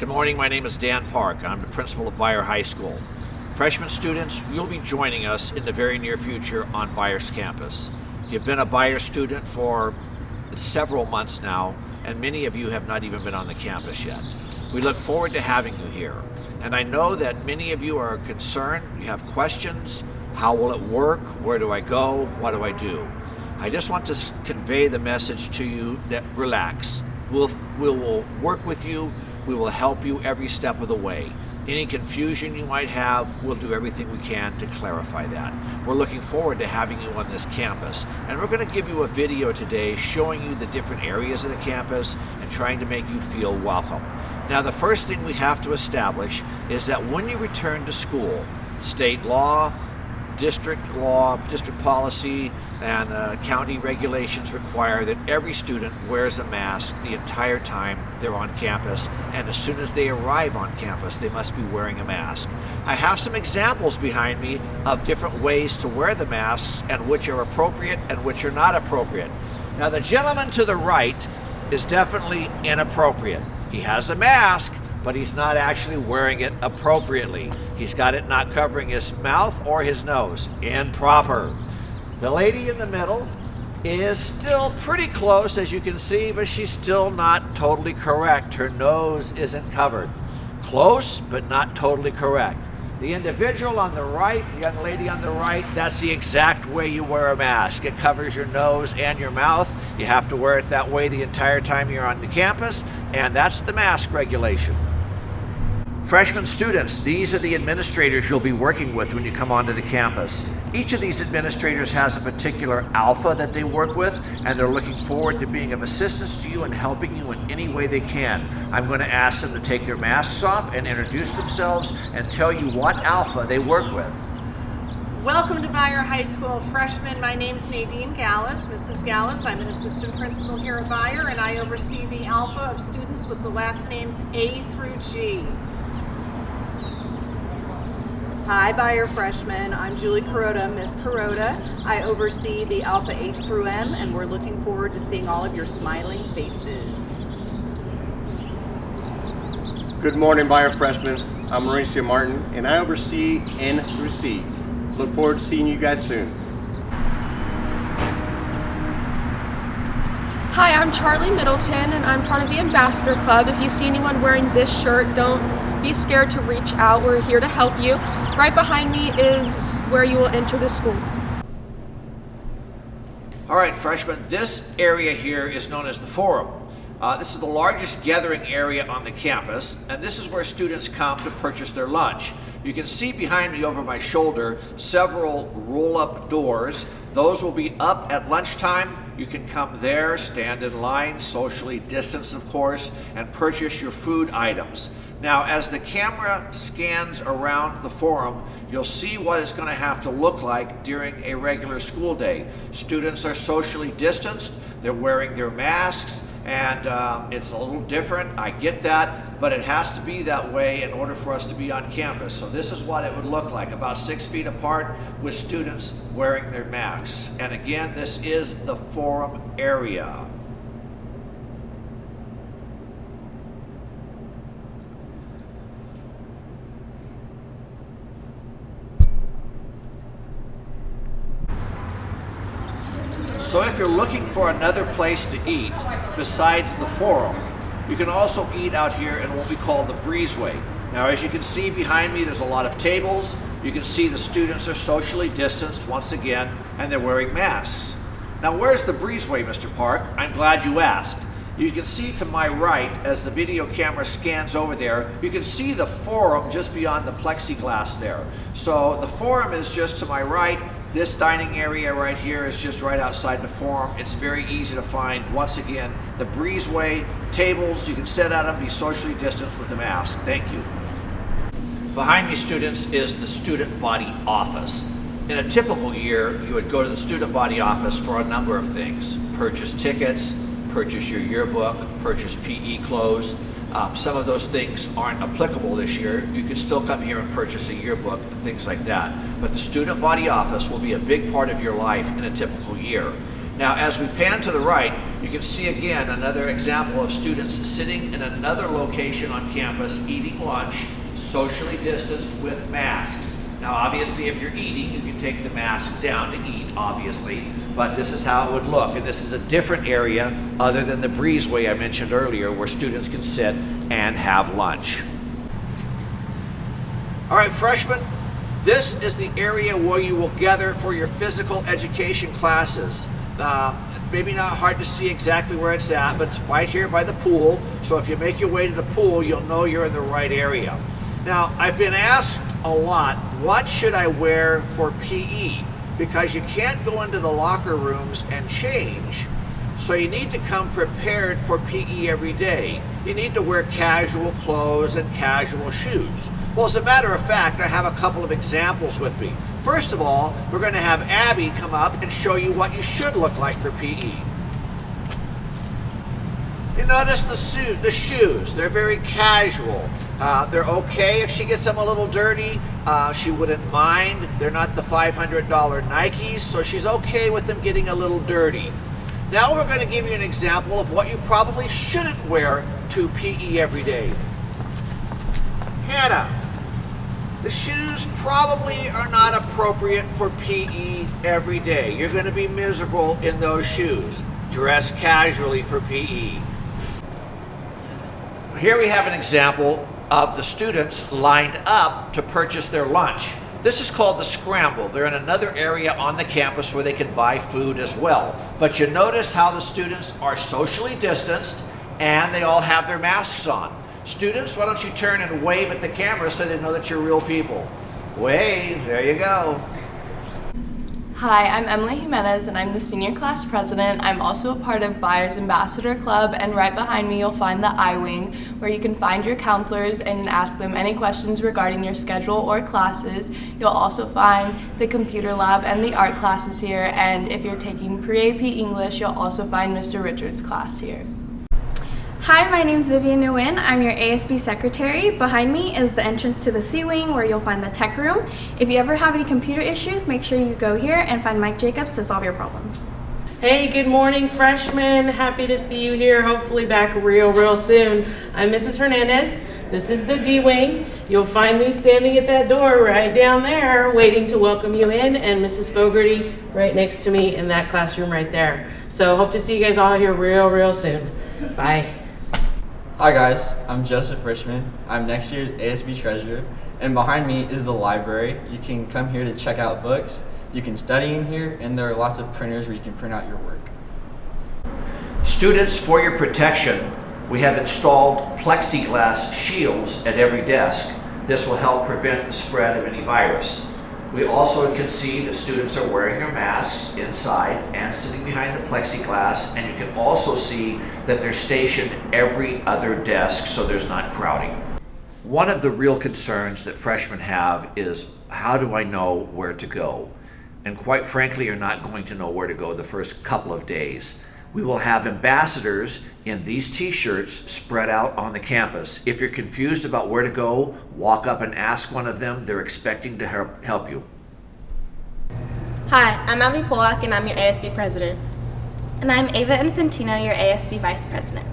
Good morning, my name is Dan Park. I'm the principal of Beyer High School. Freshman students, you'll be joining us in the very near future on Beyer's campus. You've been a Beyer student for several months now, and many of you have not even been on the campus yet. We look forward to having you here. And I know that many of you are concerned, you have questions. How will it work? Where do I go? What do I do? I just want to convey the message to you that relax. We will work with you. We will help you every step of the way. Any confusion you might have, we'll do everything we can to clarify that. We're looking forward to having you on this campus, and we're going to give you a video today showing you the different areas of the campus and trying to make you feel welcome. Now, the first thing we have to establish is that when you return to school, state law, district policy, and county regulations require that every student wears a mask the entire time they're on campus, and as soon as they arrive on campus, they must be wearing a mask. I have some examples behind me of different ways to wear the masks and which are appropriate and which are not appropriate. Now, the gentleman to the right is definitely inappropriate. He has a mask, but he's not actually wearing it appropriately. He's got it not covering his mouth or his nose. Improper. The lady in the middle is still pretty close, as you can see, but she's still not totally correct. Her nose isn't covered. Close, but not totally correct. The individual on the right, the young lady on the right, that's the exact way you wear a mask. It covers your nose and your mouth. You have to wear it that way the entire time you're on the campus, and that's the mask regulation. Freshman students, these are the administrators you'll be working with when you come onto the campus. Each of these administrators has a particular alpha that they work with, and they're looking forward to being of assistance to you and helping you in any way they can. I'm going to ask them to take their masks off and introduce themselves and tell you what alpha they work with. Welcome to Beyer High School freshmen. My name is Nadine Gallus, Mrs. Gallus. I'm an assistant principal here at Beyer, and I oversee the alpha of students with the last names A through G. Hi, Beyer freshmen. I'm Julie Carota, Miss Carota. I oversee the Alpha H through M, and we're looking forward to seeing all of your smiling faces. Good morning, Beyer freshmen. I'm Mauricio Martin, and I oversee N through C. Look forward to seeing you guys soon. Hi, I'm Charlie Middleton, and I'm part of the Ambassador Club. If you see anyone wearing this shirt, don't be scared to reach out. We're here to help you. Right behind me is where you will enter the school. All right, freshmen, this area here is known as the Forum. This is the largest gathering area on the campus, and this is where students come to purchase their lunch. You can see behind me over my shoulder several roll-up doors. Those will be up at lunchtime. You can come there, stand in line, socially distanced of course, and purchase your food items. Now, as the camera scans around the forum, you'll see what it's going to have to look like during a regular school day. Students are socially distanced, they're wearing their masks, and it's a little different, I get that, but it has to be that way in order for us to be on campus. So this is what it would look like, about 6 feet apart with students wearing their masks. And again, this is the forum area. So if you're looking for another place to eat besides the forum, you can also eat out here in what we call the breezeway. Now, as you can see behind me, there's a lot of tables. You can see the students are socially distanced once again, and they're wearing masks. Now, where's the breezeway, Mr. Park? I'm glad you asked. You can see to my right, as the video camera scans over there, you can see the forum just beyond the plexiglass there. So the forum is just to my right. This dining area right here is just right outside the forum. It's very easy to find. Once again, the breezeway, tables, you can sit at them, be socially distanced with a mask. Thank you. Behind me, students, is the student body office. In a typical year, you would go to the student body office for a number of things. Purchase tickets, purchase your yearbook, purchase PE clothes. Some of those things aren't applicable this year. You can still come here and purchase a yearbook and things like that. But the student body office will be a big part of your life in a typical year. Now, as we pan to the right, you can see again another example of students sitting in another location on campus eating lunch, socially distanced with masks. Now, obviously, if you're eating, you can take the mask down to eat, obviously, but this is how it would look. And this is a different area other than the breezeway I mentioned earlier where students can sit and have lunch. All right, freshmen, this is the area where you will gather for your physical education classes. Maybe not hard to see exactly where it's at, but it's right here by the pool. So if you make your way to the pool, you'll know you're in the right area. Now, I've been asked a lot, what should I wear for PE? Because you can't go into the locker rooms and change, so you need to come prepared for PE every day. You need to wear casual clothes and casual shoes. Well, as a matter of fact, I have a couple of examples with me. First of all, we're going to have Abby come up and show you what you should look like for PE. You notice the shoes, they're very casual. They're okay if she gets them a little dirty. She wouldn't mind. They're not the $500 Nikes, so she's okay with them getting a little dirty. Now we're going to give you an example of what you probably shouldn't wear to PE every day. Hannah, the shoes probably are not appropriate for PE every day. You're going to be miserable in those shoes. Dress casually for PE. Here we have an example of the students lined up to purchase their lunch. This is called the scramble. They're in another area on the campus where they can buy food as well. But you notice how the students are socially distanced and they all have their masks on. Students, why don't you turn and wave at the camera so they know that you're real people. Wave, there you go. Hi, I'm Emily Jimenez and I'm the senior class president. I'm also a part of Bayer's Ambassador Club, and right behind me you'll find the I-Wing, where you can find your counselors and ask them any questions regarding your schedule or classes. You'll also find the computer lab and the art classes here, and if you're taking pre-AP English, you'll also find Mr. Richards' class here. Hi, my name is Vivian Nguyen. I'm your ASB secretary. Behind me is the entrance to the C wing where you'll find the tech room. If you ever have any computer issues, make sure you go here and find Mike Jacobs to solve your problems. Hey, good morning, freshmen. Happy to see you here. Hopefully back real soon. I'm Mrs. Hernandez. This is the D wing. You'll find me standing at that door right down there waiting to welcome you in, and Mrs. Fogarty right next to me in that classroom right there. So hope to see you guys all here real soon. Bye. Hi guys, I'm Joseph Richmond. I'm next year's ASB treasurer, and behind me is the library. You can come here to check out books, you can study in here, and there are lots of printers where you can print out your work. Students, for your protection, we have installed plexiglass shields at every desk. This will help prevent the spread of any virus. We also can see that students are wearing their masks inside and sitting behind the plexiglass, and you can also see that they're stationed every other desk so there's not crowding. One of the real concerns that freshmen have is, how do I know where to go? And quite frankly, you're not going to know where to go the first couple of days. We will have ambassadors in these t-shirts spread out on the campus. If you're confused about where to go, walk up and ask one of them. They're expecting to help you. Hi, I'm Abby Polak and I'm your ASB president. And I'm Ava Infantino, your ASB vice president.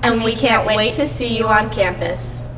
And we can't wait to see you on campus.